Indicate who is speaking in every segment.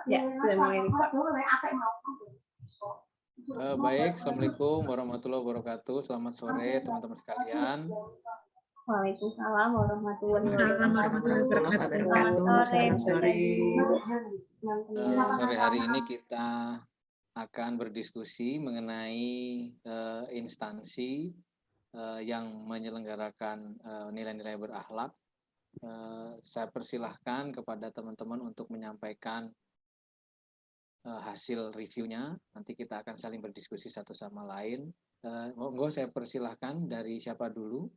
Speaker 1: Ya, sudah mulai.
Speaker 2: Baik, Assalamualaikum warahmatullahi wabarakatuh. Selamat sore teman-teman sekalian.
Speaker 1: Waalaikumsalam warahmatullahi
Speaker 3: wabarakatuh. Selamat sore.
Speaker 2: Sore hari ini kita akan berdiskusi mengenai instansi yang menyelenggarakan nilai-nilai berakhlak. Saya persilahkan kepada teman-teman untuk menyampaikan hasil reviewnya. Nanti kita akan saling berdiskusi satu sama lain. Monggo saya persilahkan dari siapa dulu?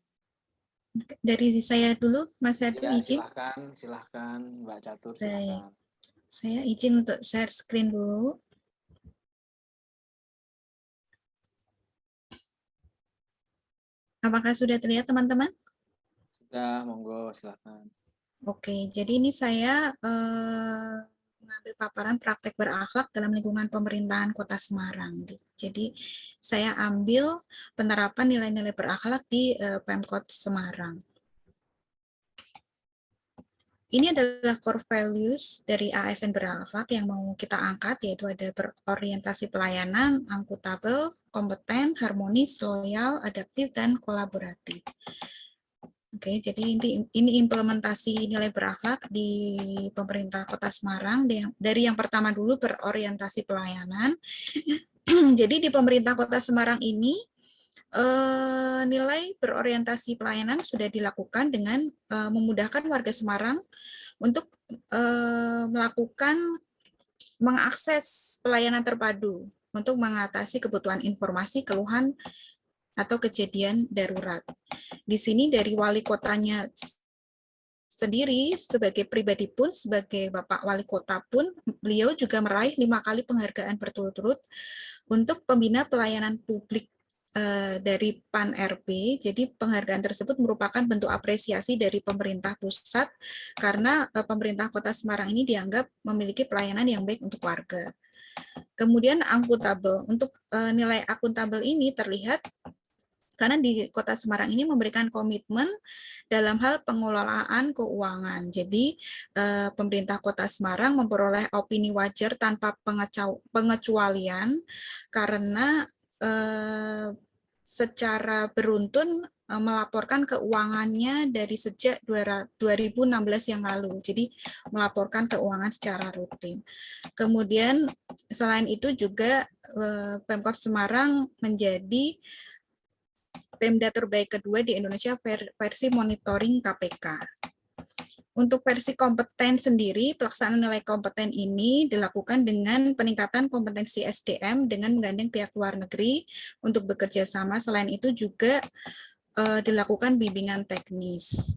Speaker 3: Dari saya dulu, Mas Adu,
Speaker 2: ya,
Speaker 3: izin.
Speaker 2: Silahkan Mbak Catur.
Speaker 3: Baik. Saya izin untuk share screen dulu. Apakah sudah terlihat, teman-teman?
Speaker 2: Sudah, monggo, silakan.
Speaker 3: Oke, jadi ini saya mengambil paparan praktek berakhlak dalam lingkungan pemerintahan Kota Semarang. Jadi saya ambil penerapan nilai-nilai berakhlak di Pemkot Semarang. Ini adalah core values dari ASN berakhlak yang mau kita angkat, yaitu ada berorientasi pelayanan, akuntabel, kompeten, harmonis, loyal, adaptif, dan kolaboratif. Oke, jadi ini implementasi nilai berakhlak di pemerintah Kota Semarang. Dari yang pertama dulu berorientasi pelayanan. Jadi di pemerintah Kota Semarang ini nilai berorientasi pelayanan sudah dilakukan dengan memudahkan warga Semarang untuk melakukan mengakses pelayanan terpadu untuk mengatasi kebutuhan informasi, keluhan, atau kejadian darurat. Di sini dari wali kotanya sendiri, sebagai pribadi pun, sebagai Bapak Wali Kota pun, beliau juga meraih 5 kali penghargaan berturut-turut untuk pembina pelayanan publik dari PAN-RB. Jadi penghargaan tersebut merupakan bentuk apresiasi dari pemerintah pusat karena pemerintah Kota Semarang ini dianggap memiliki pelayanan yang baik untuk warga. Kemudian akuntabel. Untuk nilai akuntabel ini terlihat karena di Kota Semarang ini memberikan komitmen dalam hal pengelolaan keuangan. Jadi pemerintah Kota Semarang memperoleh opini wajar tanpa pengecualian karena secara beruntun melaporkan keuangannya dari sejak 2016 yang lalu. Jadi melaporkan keuangan secara rutin. Kemudian selain itu juga Pemkot Semarang menjadi Pemda terbaik kedua di Indonesia versi monitoring KPK. Untuk versi kompeten sendiri, pelaksanaan nilai kompeten ini dilakukan dengan peningkatan kompetensi SDM dengan menggandeng pihak luar negeri untuk bekerja sama. Selain itu juga dilakukan bimbingan teknis.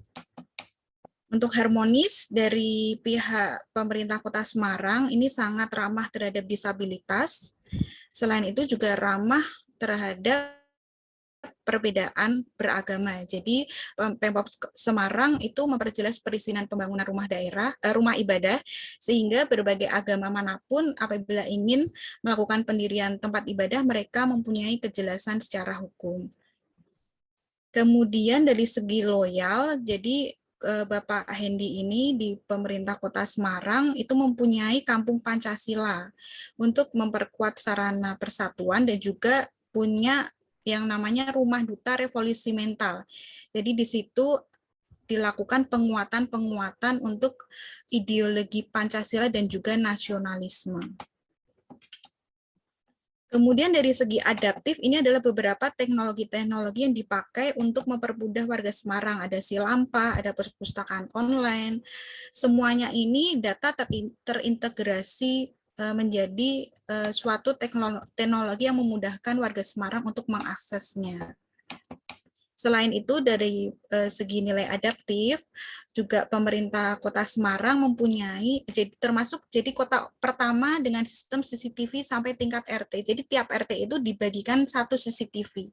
Speaker 3: Untuk harmonis dari pihak pemerintah Kota Semarang, ini sangat ramah terhadap disabilitas. Selain itu juga ramah terhadap perbedaan beragama. Jadi Pemkot Semarang itu memperjelas perizinan pembangunan rumah ibadah sehingga berbagai agama manapun apabila ingin melakukan pendirian tempat ibadah mereka mempunyai kejelasan secara hukum. Kemudian dari segi loyal, jadi Bapak Hendi ini di pemerintah Kota Semarang itu mempunyai Kampung Pancasila untuk memperkuat sarana persatuan dan juga punya yang namanya Rumah Duta Revolusi Mental. Jadi di situ dilakukan penguatan-penguatan untuk ideologi Pancasila dan juga nasionalisme. Kemudian dari segi adaptif, ini adalah beberapa teknologi-teknologi yang dipakai untuk mempermudah warga Semarang. Ada Silampa, ada perpustakaan online. Semuanya ini data terintegrasi menjadi suatu teknologi yang memudahkan warga Semarang untuk mengaksesnya. Selain itu, dari segi nilai adaptif, juga pemerintah Kota Semarang mempunyai, termasuk jadi kota pertama dengan sistem CCTV sampai tingkat RT. Jadi tiap RT itu dibagikan satu CCTV.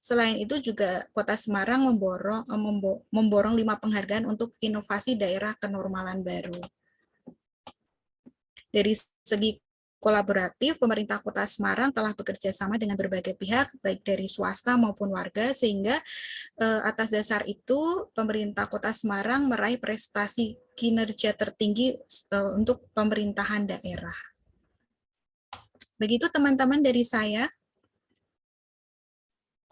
Speaker 3: Selain itu juga Kota Semarang memborong 5 penghargaan untuk inovasi daerah kenormalan baru. Dari segi kolaboratif, pemerintah Kota Semarang telah bekerja sama dengan berbagai pihak, baik dari swasta maupun warga, sehingga atas dasar itu pemerintah Kota Semarang meraih prestasi kinerja tertinggi untuk pemerintahan daerah. Begitu teman-teman dari saya.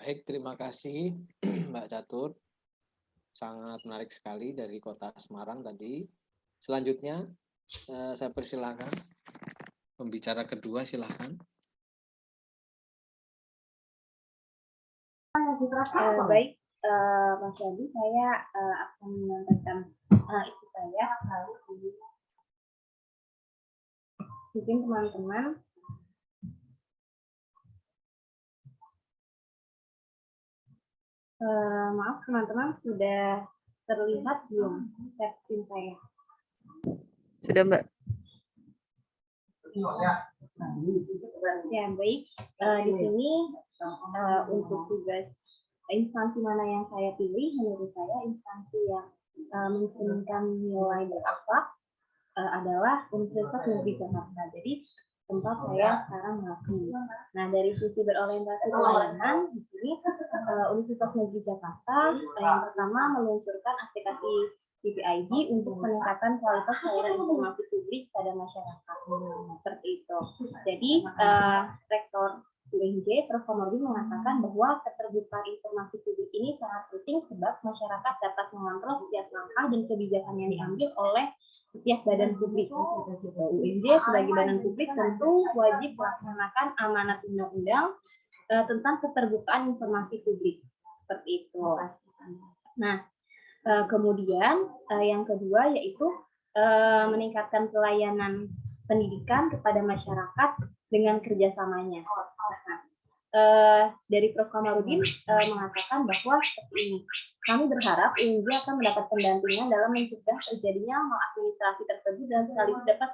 Speaker 2: Baik, terima kasih Mbak Catur. Sangat menarik sekali dari Kota Semarang tadi. Selanjutnya saya persilahkan pembicara kedua, silakan.
Speaker 1: Baik, Mas Yadi, saya akan menyampaikan itu saya. Mungkin teman-teman maaf teman-teman, sudah terlihat belum share screen saya?
Speaker 4: Sudah, Mbak.
Speaker 1: Ya, baik. Di sini untuk tugas instansi mana yang saya pilih, menurut saya instansi yang mencerminkan nilai berakhlak adalah Universitas Negeri Jakarta. Jadi tempat saya sekarang mengakui. Nah, dari sisi berorientasi pelayanan, di sini Universitas Negeri Jakarta yang pertama meluncurkan aplikasi PPID untuk peningkatan kualitas layanan informasi publik pada masyarakat. Seperti itu. Jadi, Rektor UNJ, Prof. Komarudin mengatakan bahwa keterbukaan informasi publik ini sangat penting sebab masyarakat dapat mengontrol setiap langkah dan kebijakan yang diambil oleh setiap badan publik. UNJ sebagai badan publik tentu wajib melaksanakan amanat undang-undang tentang keterbukaan informasi publik. Seperti itu. Nah, kemudian yang kedua yaitu meningkatkan pelayanan pendidikan kepada masyarakat dengan kerjasamanya. Dari Prof. Komarudin mengatakan bahwa seperti ini. Kami berharap UNJ akan mendapat pendampingan dalam mencegah terjadinya maladministrasi tersebut dan sekaligus dapat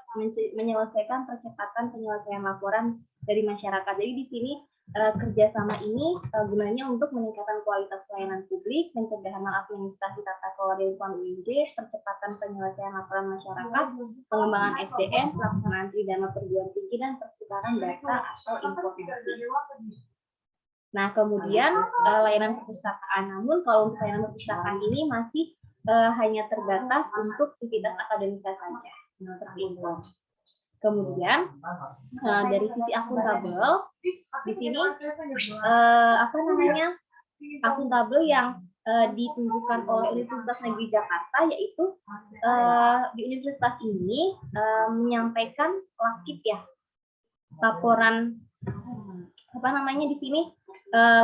Speaker 1: menyelesaikan percepatan penyelesaian laporan dari masyarakat. Jadi di sini kerjasama ini gunanya untuk meningkatkan kualitas pelayanan publik, pencegahan maladministrasi tata kelola di lingkungan UNJ, percepatan penyelesaian laporan masyarakat, pengembangan SDM, pelaksanaan pidana perguruan tinggi dan pertukaran data atau informasi. Nah, kemudian layanan perpustakaan. Namun kalau untuk layanan perpustakaan ini masih hanya terbatas untuk sivitas akademika saja. Seperti itu. Kemudian dari sisi akuntabel, di sini akuntabel yang ditunjukkan oleh Universitas Negeri Jakarta, yaitu di universitas ini menyampaikan lakip ya, laporan di sini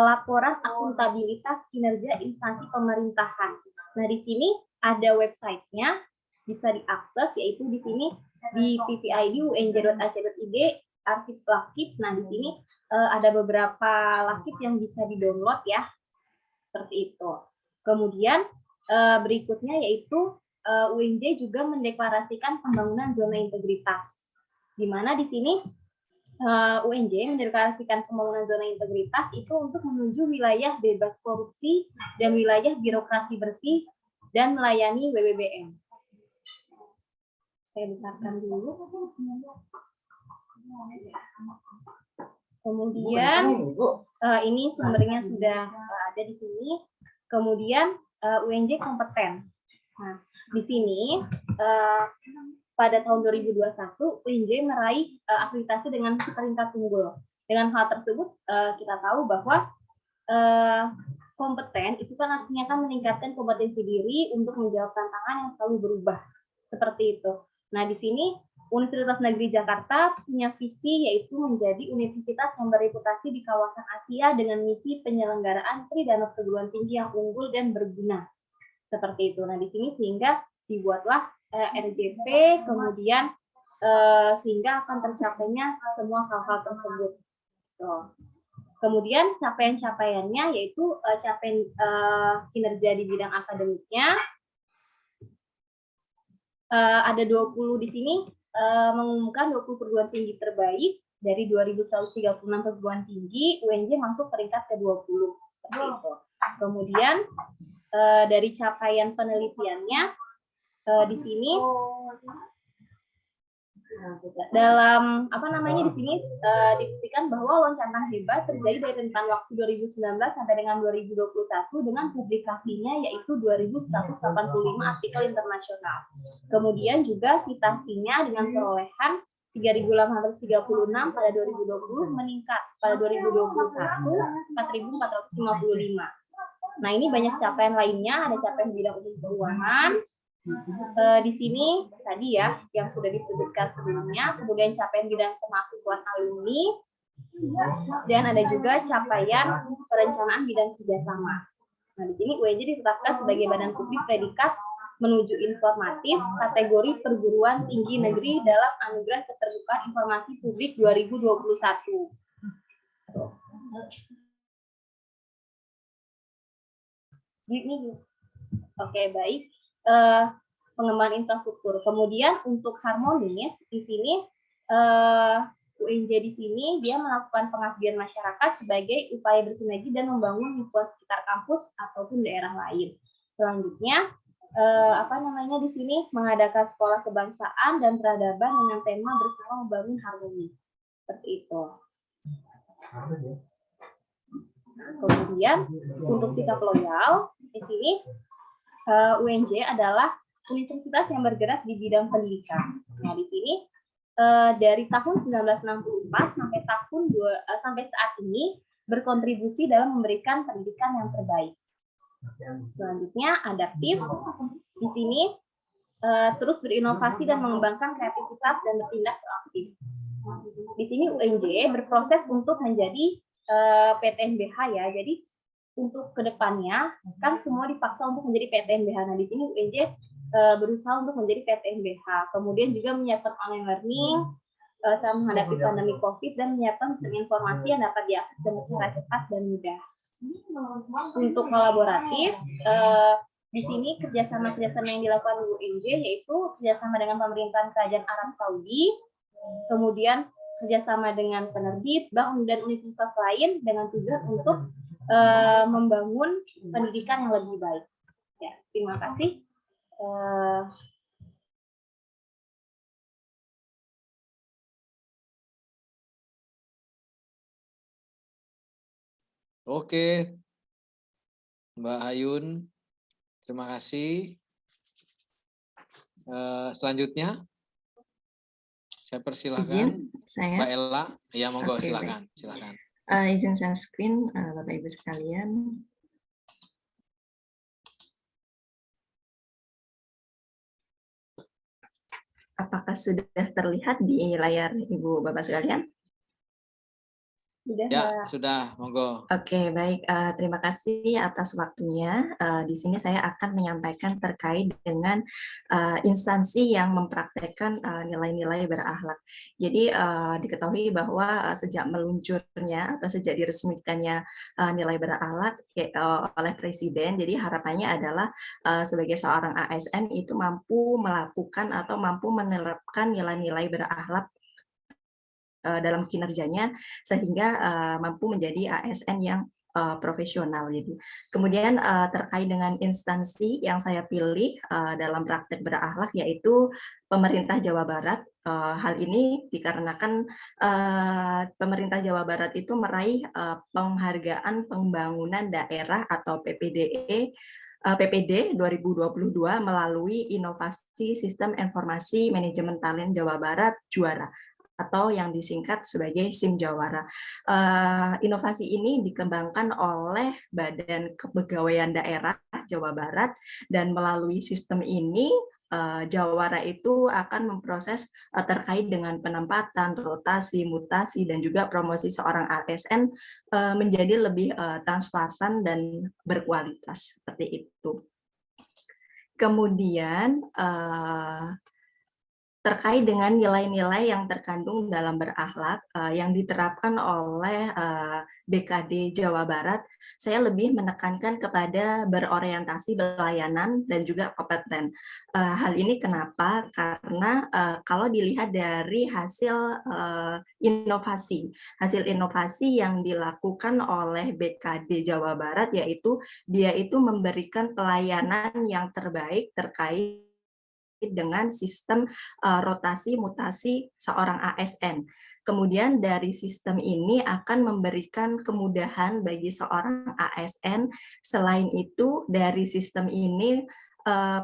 Speaker 1: laporan akuntabilitas kinerja instansi pemerintahan. Nah, di sini ada websitenya, bisa diakses, yaitu di sini di ppid unj.ac.id arsip lakip. Nah, di sini ada beberapa lakip yang bisa di-download ya, seperti itu. Kemudian berikutnya yaitu UNJ juga mendeklarasikan pembangunan zona integritas, di mana di sini UNJ mendeklarasikan pembangunan zona integritas itu untuk menuju wilayah bebas korupsi dan wilayah birokrasi bersih dan melayani WBBM. Saya besarkan dulu. Kemudian ini sumbernya sudah ada di sini. Kemudian UNJ kompeten. Nah, di sini pada tahun 2021 UNJ meraih akreditasi dengan peringkat unggul. Dengan hal tersebut kita tahu bahwa kompeten itu kan artinya kan meningkatkan kompetensi diri untuk menjawab tantangan yang selalu berubah. Seperti itu. Nah, di sini Universitas Negeri Jakarta punya visi yaitu menjadi universitas yang berreputasi di kawasan Asia dengan misi penyelenggaraan tridharma perguruan tinggi yang unggul dan berguna. Seperti itu. Nah, di sini sehingga dibuatlah RJP, kemudian sehingga akan tercapainya semua hal-hal tersebut. Kemudian capaian-capaiannya yaitu capaian kinerja di bidang akademiknya. Ada 20 di sini mengumumkan 20 perguruan tinggi terbaik dari 2.136 perguruan tinggi, UNJ masuk peringkat ke-20. Seperti itu. Kemudian dari capaian penelitiannya di sini Dalam di sini dibuktikan bahwa loncatan hebat terjadi dari rentan waktu 2019 sampai dengan 2021 dengan publikasinya yaitu 2185 artikel internasional. Kemudian juga citasinya dengan perolehan 3.836 pada 2020 meningkat pada 2021 4.455. Nah, ini banyak capaian lainnya, ada capaian di bidang umum keuangan. Di sini tadi ya yang sudah disebutkan sebelumnya, kemudian capaian bidang kemahasiswaan alumni, dan ada juga capaian perencanaan bidang kerjasama. Nah, di sini UNJ ditetapkan sebagai badan publik predikat menuju informatif kategori perguruan tinggi negeri dalam Anugerah Keterbukaan Informasi Publik 2021. Oke, baik. Pengembangan infrastruktur. Kemudian untuk harmonis di sini UNJ di sini dia melakukan pengabdian masyarakat sebagai upaya bersinergi dan membangun lingkungan sekitar kampus ataupun daerah lain. Selanjutnya di sini mengadakan sekolah kebangsaan dan peradaban dengan tema bersama membangun harmoni. Seperti itu. Kemudian untuk sikap loyal di sini UNJ adalah universitas yang bergerak di bidang pendidikan. Nah, di sini dari tahun 1964 sampai saat ini berkontribusi dalam memberikan pendidikan yang terbaik. Selanjutnya adaptif. Di sini terus berinovasi dan mengembangkan kreativitas dan bertindak proaktif. Di sini UNJ berproses untuk menjadi PTNBH ya. Jadi untuk kedepannya kan semua dipaksa untuk menjadi PTNBH. Nah, di sini UNJ berusaha untuk menjadi PTNBH. Kemudian juga menyiapkan online learning saat menghadapi pandemi COVID dan menyiapkan sistem informasi yang dapat diakses dengan cara cepat dan mudah. Untuk kolaboratif, di sini kerjasama yang dilakukan UNJ yaitu kerjasama dengan pemerintahan Kerajaan Arab Saudi, kemudian kerjasama dengan penerbit, bank dan universitas lain dengan tujuan untuk membangun pendidikan yang lebih baik. Ya, terima kasih.
Speaker 2: Oke, Mbak Hayun, terima kasih. Selanjutnya, saya persilahkan
Speaker 4: Saya.
Speaker 2: Mbak Ella. Ya, monggo,
Speaker 4: Oke,
Speaker 2: silakan. Silakan.
Speaker 4: Izin share screen, Bapak Ibu sekalian. Apakah sudah terlihat di layar Ibu Bapak sekalian?
Speaker 2: Ya, sudah, monggo.
Speaker 4: Oke, baik. Terima kasih atas waktunya. Di sini saya akan menyampaikan terkait dengan instansi yang mempraktekkan nilai-nilai berakhlak. Jadi diketahui bahwa sejak meluncurnya atau sejak diresmikannya nilai berakhlak oleh Presiden, jadi harapannya adalah sebagai seorang ASN itu mampu melakukan atau mampu menerapkan nilai-nilai berakhlak dalam kinerjanya sehingga mampu menjadi ASN yang profesional. Jadi kemudian terkait dengan instansi yang saya pilih dalam praktek berakhlak yaitu pemerintah Jawa Barat. Hal ini dikarenakan pemerintah Jawa Barat itu meraih penghargaan pembangunan daerah atau PPD 2022 melalui inovasi sistem informasi manajemen talent Jawa Barat juara atau yang disingkat sebagai SIM Jawara. Inovasi ini dikembangkan oleh Badan Kepegawaian Daerah Jawa Barat dan melalui sistem ini Jawara itu akan memproses terkait dengan penempatan, rotasi, mutasi, dan juga promosi seorang ASN menjadi lebih transparan dan berkualitas seperti itu. Kemudian terkait dengan nilai-nilai yang terkandung dalam berakhlak yang diterapkan oleh BKD Jawa Barat, saya lebih menekankan kepada berorientasi pelayanan dan juga kompeten. Hal ini kenapa? Karena kalau dilihat dari hasil inovasi yang dilakukan oleh BKD Jawa Barat, yaitu dia itu memberikan pelayanan yang terbaik terkait dengan sistem rotasi mutasi seorang ASN. Kemudian dari sistem ini akan memberikan kemudahan bagi seorang ASN. Selain itu, dari sistem ini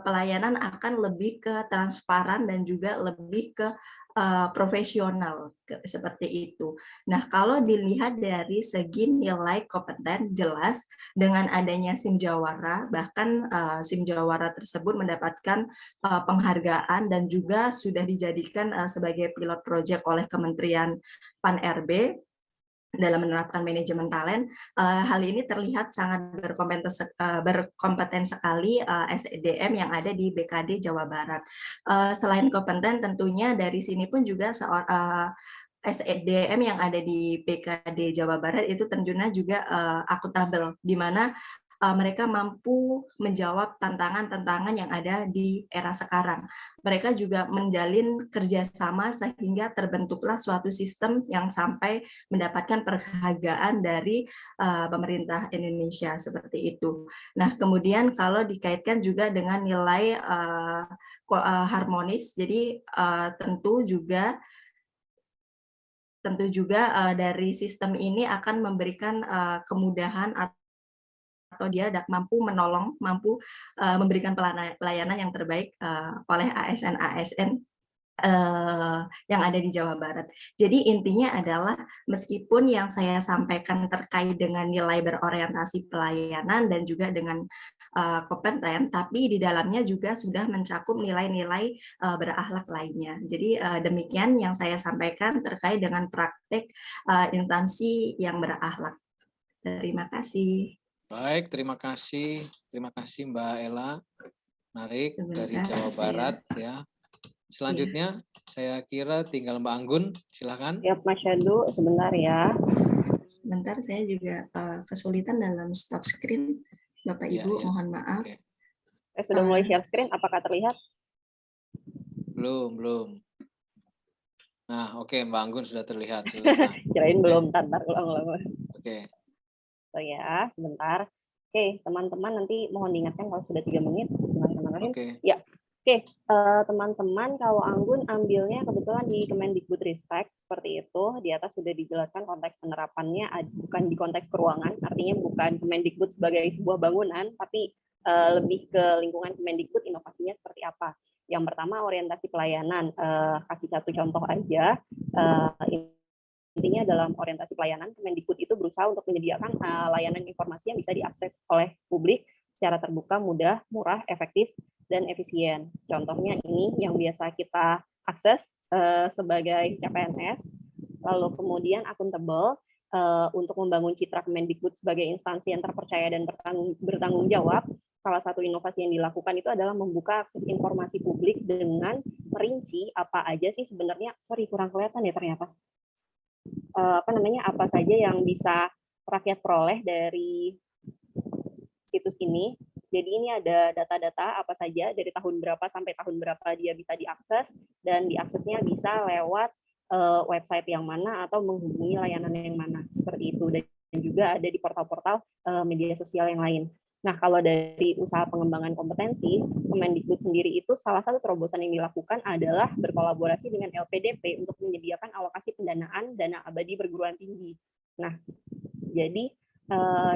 Speaker 4: pelayanan akan lebih ke transparan dan juga lebih ke profesional seperti itu. Nah, kalau dilihat dari segi nilai kompeten, jelas dengan adanya SIM Jawara, bahkan SIM Jawara tersebut mendapatkan penghargaan dan juga sudah dijadikan sebagai pilot project oleh Kementerian Pan-RB dalam menerapkan manajemen talent. Hal ini terlihat sangat berkompeten sekali SDM yang ada di BKD Jawa Barat. Selain kompeten, tentunya dari sini pun juga SDM yang ada di BKD Jawa Barat itu tentunya juga akuntabel, di mana mereka mampu menjawab tantangan-tantangan yang ada di era sekarang. Mereka juga menjalin kerjasama sehingga terbentuklah suatu sistem yang sampai mendapatkan penghargaan dari pemerintah Indonesia seperti itu. Nah, kemudian kalau dikaitkan juga dengan nilai harmonis, jadi tentu juga dari sistem ini akan memberikan kemudahan atau dia mampu menolong, mampu memberikan pelayanan yang terbaik oleh ASN-ASN yang ada di Jawa Barat. Jadi intinya adalah meskipun yang saya sampaikan terkait dengan nilai berorientasi pelayanan dan juga dengan kompeten, tapi di dalamnya juga sudah mencakup nilai-nilai berakhlak lainnya. Jadi demikian yang saya sampaikan terkait dengan praktek instansi yang berakhlak. Terima kasih.
Speaker 2: Baik, terima kasih Mbak Ella. Menarik dari
Speaker 4: Sebentar,
Speaker 2: Jawa Barat ya. Selanjutnya saya kira tinggal Mbak Anggun, silakan.
Speaker 5: Ya, Mas Syadu, sebentar ya.
Speaker 4: Sebentar, saya juga kesulitan dalam stop screen. Bapak Ibu, mohon maaf.
Speaker 2: Oke.
Speaker 5: Saya sudah mulai share screen, apakah terlihat?
Speaker 2: Belum. Nah, oke, Mbak Anggun sudah terlihat. Silakan.
Speaker 5: Kirain belum, tantar ulang-ulang.
Speaker 2: Oke.
Speaker 5: So ya, sebentar. Oke, teman-teman nanti mohon diingatkan kalau sudah 3 menit.
Speaker 2: Oke.
Speaker 5: Ya, oke, teman-teman, kalau Anggun ambilnya kebetulan di Kemendikbudristek seperti itu. Di atas sudah dijelaskan konteks penerapannya, bukan di konteks keuangan, artinya bukan Kemendikbud sebagai sebuah bangunan, tapi lebih ke lingkungan Kemendikbud, inovasinya seperti apa. Yang pertama orientasi pelayanan, kasih satu contoh aja. Intinya dalam orientasi pelayanan, Kemendikbud itu berusaha untuk menyediakan layanan informasi yang bisa diakses oleh publik secara terbuka, mudah, murah, efektif, dan efisien. Contohnya ini yang biasa kita akses sebagai CPNS, lalu kemudian akuntabel untuk membangun citra Kemendikbud sebagai instansi yang terpercaya dan bertanggung jawab. Salah satu inovasi yang dilakukan itu adalah membuka akses informasi publik dengan merinci apa aja sih sebenarnya, kurang kelihatan ya ternyata. Apa saja yang bisa rakyat peroleh dari situs ini. Jadi ini ada data-data apa saja dari tahun berapa sampai tahun berapa dia bisa diakses, dan diaksesnya bisa lewat website yang mana atau menghubungi layanan yang mana, seperti itu. Dan juga ada di portal-portal media sosial yang lain. Nah, kalau dari usaha pengembangan kompetensi, Kemendikbud sendiri itu salah satu terobosan yang dilakukan adalah berkolaborasi dengan LPDP untuk menyediakan alokasi pendanaan dana abadi perguruan tinggi. Nah, jadi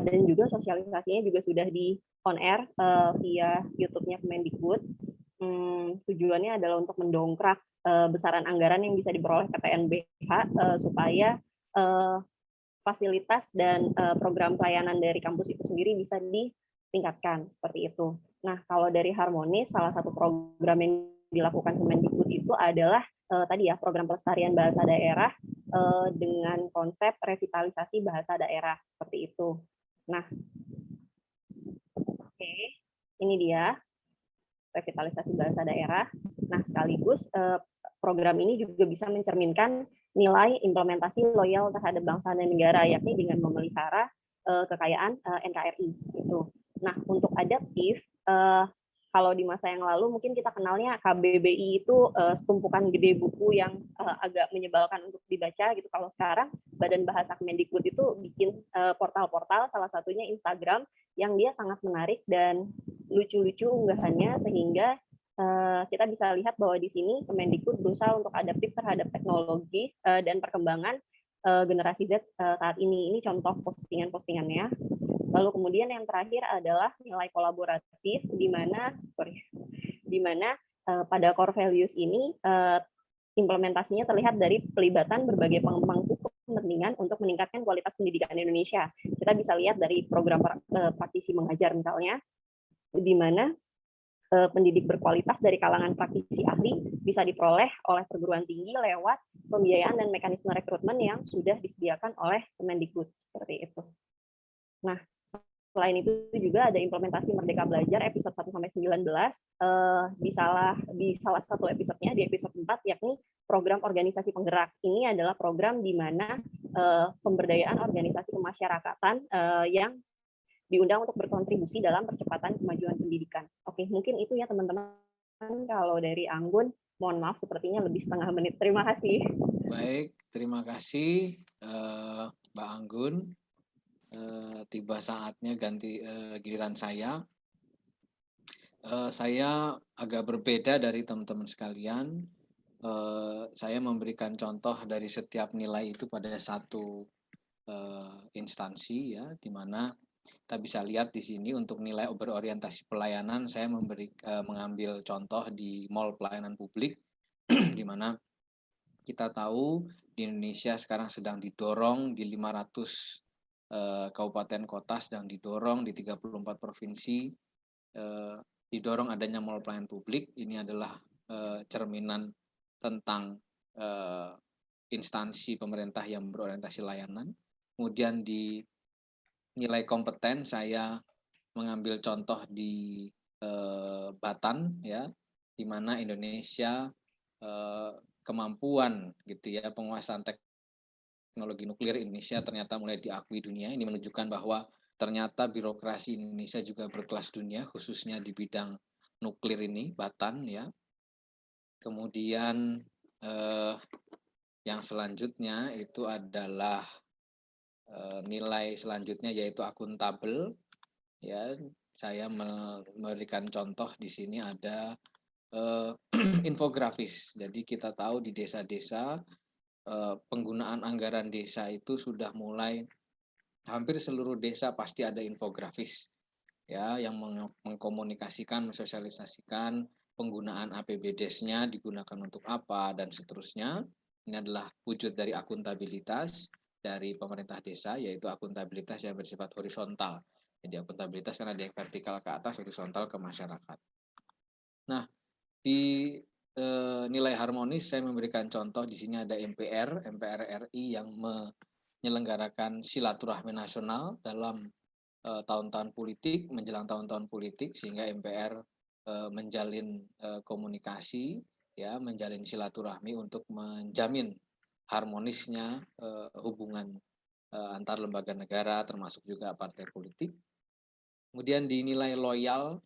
Speaker 5: dan juga sosialisasinya juga sudah di on air via YouTube-nya Kemendikbud. Tujuannya adalah untuk mendongkrak besaran anggaran yang bisa diperoleh PTNBH supaya fasilitas dan program pelayanan dari kampus itu sendiri bisa ditingkatkan seperti itu. Nah, kalau dari Harmonis, salah satu program yang dilakukan Kemendikbud itu adalah tadi ya, program pelestarian bahasa daerah dengan konsep revitalisasi bahasa daerah seperti itu. Nah, oke, ini dia revitalisasi bahasa daerah. Nah, sekaligus program ini juga bisa mencerminkan nilai implementasi loyal terhadap bangsa dan negara, yakni dengan memelihara kekayaan NKRI. Gitu. Nah, untuk adaptif, kalau di masa yang lalu mungkin kita kenalnya KBBI itu setumpukan gede buku yang agak menyebalkan untuk dibaca gitu. Kalau sekarang Badan Bahasa Kemendikbud itu bikin portal-portal, salah satunya Instagram, yang dia sangat menarik dan lucu-lucu unggahannya, sehingga kita bisa lihat bahwa di sini Kemendikbud berusaha untuk adaptif terhadap teknologi dan perkembangan generasi Z saat ini. Ini contoh postingan-postingannya. Lalu kemudian yang terakhir adalah nilai kolaboratif, di mana pada core values ini implementasinya terlihat dari pelibatan berbagai pemangku kepentingan untuk meningkatkan kualitas pendidikan Indonesia. Kita bisa lihat dari program praktisi mengajar misalnya, di mana pendidik berkualitas dari kalangan praktisi ahli bisa diperoleh oleh perguruan tinggi lewat pembiayaan dan mekanisme rekrutmen yang sudah disediakan oleh Kemendikbud, seperti itu. Nah, selain itu juga ada implementasi Merdeka Belajar episode 1-19 di salah satu episodenya, di episode 4, yakni program organisasi penggerak. Ini adalah program di mana pemberdayaan organisasi kemasyarakatan yang diundang untuk berkontribusi dalam percepatan kemajuan pendidikan. Oke, mungkin itu ya teman-teman. Kalau dari Anggun, mohon maaf sepertinya lebih setengah menit. Terima kasih.
Speaker 2: Baik, terima kasih Mbak Anggun. Tiba saatnya ganti giliran saya. Saya agak berbeda dari teman-teman sekalian. Saya memberikan contoh dari setiap nilai itu pada satu instansi, ya, di mana kita bisa lihat di sini untuk nilai berorientasi pelayanan, saya mengambil contoh di Mall Pelayanan Publik, di mana kita tahu di Indonesia sekarang sedang didorong di 500 kabupaten kota, sedang didorong di 34 provinsi, didorong adanya mall pelayanan publik. Ini adalah cerminan tentang instansi pemerintah yang berorientasi layanan. Kemudian di nilai kompeten saya mengambil contoh di Batan, ya, di mana Indonesia kemampuan gitu ya penguasaan teknologi nuklir Indonesia ternyata mulai diakui dunia. Ini menunjukkan bahwa ternyata birokrasi Indonesia juga berkelas dunia, khususnya di bidang nuklir ini, Batan, ya. Kemudian yang selanjutnya itu adalah nilai selanjutnya yaitu akuntabel, ya. Saya memberikan contoh di sini ada infografis. Jadi kita tahu di desa-desa penggunaan anggaran desa itu sudah mulai hampir seluruh desa pasti ada infografis, ya, yang mengkomunikasikan, mensosialisasikan penggunaan APBDes-nya digunakan untuk apa dan seterusnya. Ini adalah wujud dari akuntabilitas dari pemerintah desa, yaitu akuntabilitas yang bersifat horizontal. Jadi akuntabilitas kan ada yang vertikal ke atas, horizontal ke masyarakat. Nah, di nilai harmonis saya memberikan contoh di sini ada MPR RI yang menyelenggarakan silaturahmi nasional dalam tahun-tahun politik, menjelang tahun-tahun politik, sehingga MPR menjalin komunikasi, ya, menjalin silaturahmi untuk menjamin harmonisnya hubungan antar lembaga negara termasuk juga partai politik. Kemudian di nilai loyal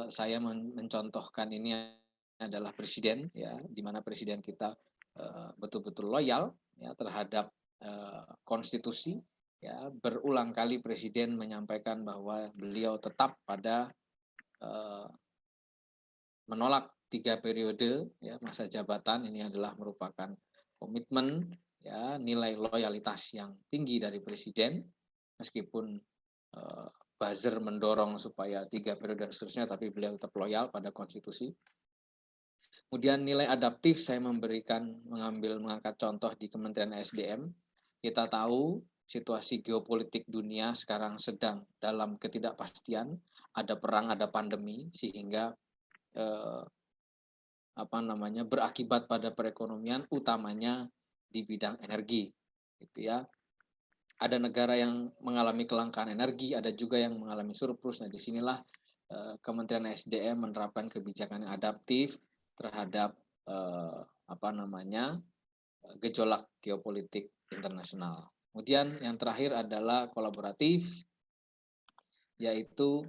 Speaker 2: saya mencontohkan ini adalah presiden, ya, di mana presiden kita betul-betul loyal, ya, terhadap konstitusi, ya. Berulang kali presiden menyampaikan bahwa beliau tetap pada menolak 3 periode, ya, masa jabatan. Ini adalah merupakan komitmen, ya, nilai loyalitas yang tinggi dari presiden, meskipun buzzer mendorong supaya 3 periode dan seterusnya, tapi beliau tetap loyal pada konstitusi. Kemudian nilai adaptif saya mengangkat contoh di Kementerian SDM. Kita tahu situasi geopolitik dunia sekarang sedang dalam ketidakpastian, ada perang, ada pandemi, sehingga berakibat pada perekonomian, utamanya di bidang energi, gitu ya. Ada negara yang mengalami kelangkaan energi, ada juga yang mengalami surplus. Nah, disinilah Kementerian SDM menerapkan kebijakan yang adaptif terhadap gejolak geopolitik internasional. Kemudian yang terakhir adalah kolaboratif, yaitu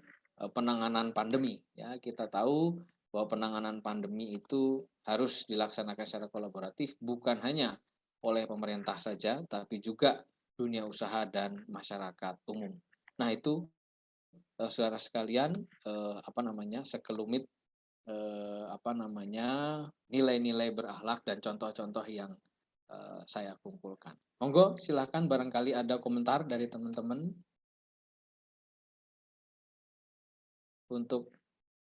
Speaker 2: penanganan pandemi. Ya, kita tahu bahwa penanganan pandemi itu harus dilaksanakan secara kolaboratif, bukan hanya oleh pemerintah saja, tapi juga dunia usaha dan masyarakat umum. Nah, itu saudara sekalian sekelumit nilai-nilai berakhlak dan contoh-contoh yang saya kumpulkan. Monggo silakan barangkali ada komentar dari teman-teman untuk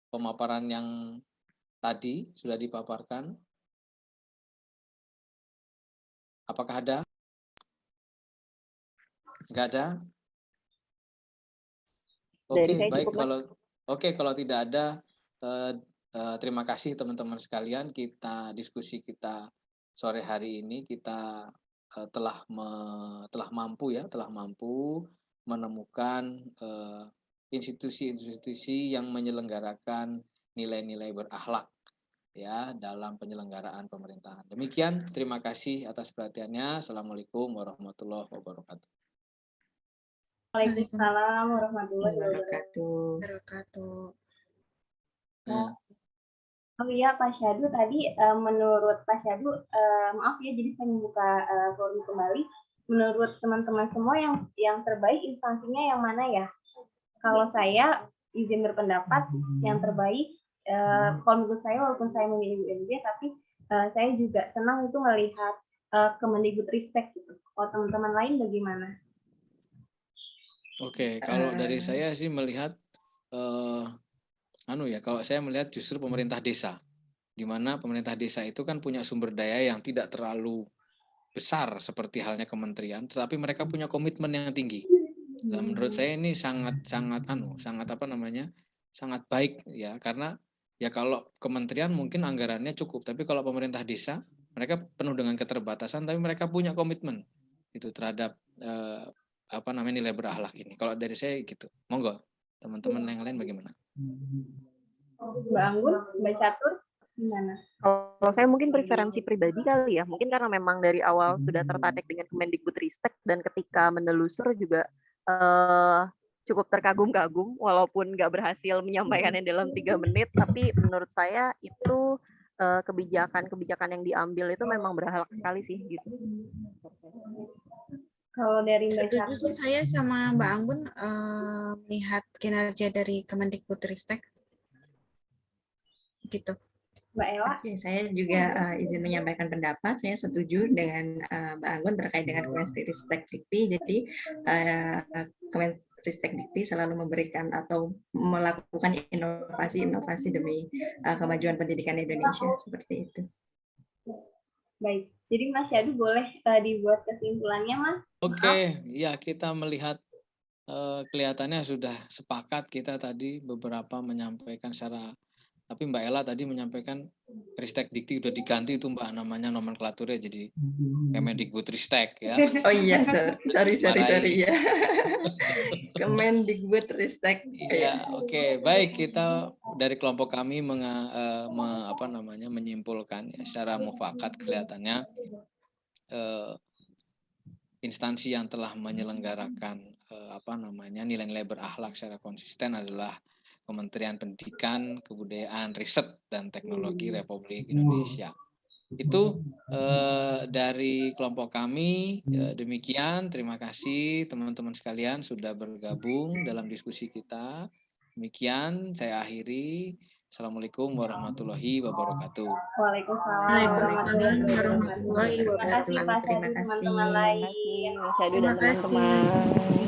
Speaker 2: pemaparan yang tadi sudah dipaparkan. Apakah ada? Enggak ada?
Speaker 5: Dari
Speaker 2: Oke,
Speaker 5: saya
Speaker 2: baik.
Speaker 5: cukup, Mas.
Speaker 2: Kalau tidak ada, terima kasih teman-teman sekalian. Diskusi kita sore hari ini kita telah mampu menemukan institusi-institusi yang menyelenggarakan nilai-nilai berakhlak ya dalam penyelenggaraan pemerintahan. Demikian, terima kasih atas perhatiannya. Assalamualaikum warahmatullahi wabarakatuh.
Speaker 1: Waalaikumsalam warahmatullahi
Speaker 4: Wabarakatuh.
Speaker 3: Wabarakatuh.
Speaker 1: Oh iya, Pak Syahdu tadi menurut Pak Syahdu, maaf ya, jadi saya membuka forum kembali. Menurut teman-teman semua yang terbaik instansinya yang mana ya? Kalau saya izin berpendapat yang terbaik, kalau menurut saya walaupun saya memilih UMJ, tapi saya juga senang itu melihat Kemendikbudristek gitu. Kalau teman-teman lain bagaimana?
Speaker 2: Oke, kalau dari saya sih melihat kalau saya melihat justru pemerintah desa, di mana pemerintah desa itu kan punya sumber daya yang tidak terlalu besar seperti halnya kementerian, tetapi mereka punya komitmen yang tinggi. Dan menurut saya ini sangat baik ya, karena ya kalau kementerian mungkin anggarannya cukup, tapi kalau pemerintah desa mereka penuh dengan keterbatasan, tapi mereka punya komitmen itu terhadap nilai berakhlak ini. Kalau dari saya gitu, monggo teman-teman yang lain bagaimana?
Speaker 1: Mbak Anggun, Mbak Catur, gimana?
Speaker 5: Kalau saya mungkin preferensi pribadi kali ya, mungkin karena memang dari awal sudah tertarik dengan Kemendikbudristek dan ketika menelusur juga cukup terkagum-kagum, walaupun nggak berhasil menyampaikannya dalam 3 menit, tapi menurut saya itu kebijakan-kebijakan yang diambil itu memang berakhlak sekali sih gitu.
Speaker 1: Kalau dari Mbak
Speaker 3: Setuju
Speaker 1: Catur,
Speaker 3: sih saya sama Mbak Anggun melihat kinerja dari Kemendikbudristek gitu.
Speaker 1: Mbak Ella,
Speaker 4: Oke, saya juga izin menyampaikan pendapat. Saya setuju dengan Mbak Anggun terkait dengan Kemendikbudristek Dikti. Jadi Kemendikbudristek Dikti selalu memberikan atau melakukan inovasi-inovasi demi kemajuan pendidikan Indonesia seperti itu.
Speaker 1: baik. Jadi Mas Syahdu boleh dibuat kesimpulannya, Mas?
Speaker 2: Oke, ya kita melihat kelihatannya sudah sepakat kita tadi beberapa menyampaikan secara, tapi Mbak Ella tadi menyampaikan Ristek Dikti udah diganti itu Mbak namanya nomenklaturnya jadi Kemendikbudristek ya.
Speaker 4: Oh iya, sorry ya. Kemendikbudristek.
Speaker 2: Ya, oke. Baik, kita dari kelompok kami menyimpulkan ya, secara mufakat kelihatannya instansi yang telah menyelenggarakan nilai-nilai berakhlak secara konsisten adalah Kementerian Pendidikan, Kebudayaan, Riset dan Teknologi Republik Indonesia. Itu dari kelompok kami. Demikian, terima kasih teman-teman sekalian sudah bergabung dalam diskusi kita. Demikian saya akhiri. Assalamualaikum warahmatullahi wabarakatuh.
Speaker 1: Waalaikumsalam warahmatullahi wabarakatuh. Terima kasih Pak Syahdu, teman-teman lain.
Speaker 5: Terima kasih Mas Syahdu dan
Speaker 3: Terima kasih.
Speaker 5: teman-teman.